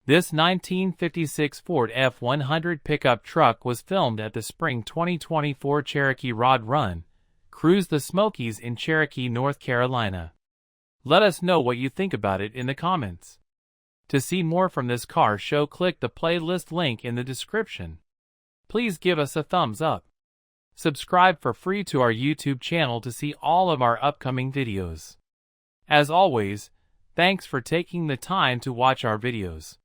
This 1956 Ford F100 pickup truck was filmed at the Spring 2024 Cherokee Rod Run, Cruise the Smokies in Cherokee, North Carolina. Let us know what you think about it in the comments. To see more from this car show, click the playlist link in the description. Please give us a thumbs up. Subscribe for free to our YouTube channel to see all of our upcoming videos. As always, thanks for taking the time to watch our videos.